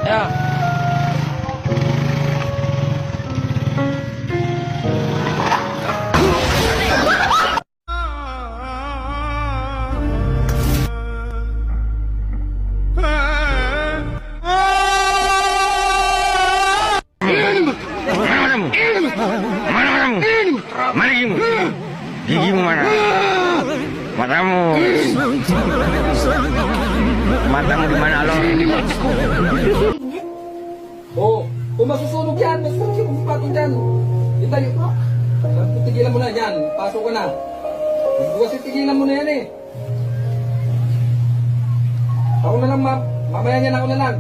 Ya. Mana gigimu? Gigimu mana? Matamu. Matamu di mana lo? Oh, kung masusunog yan, masusunog yung sipatin dyan. Hintay, tigilan mo na yan, pasok ka na. Kasi tigilan mo na yan eh. Ako na lang, mamaya niyan ako na lang.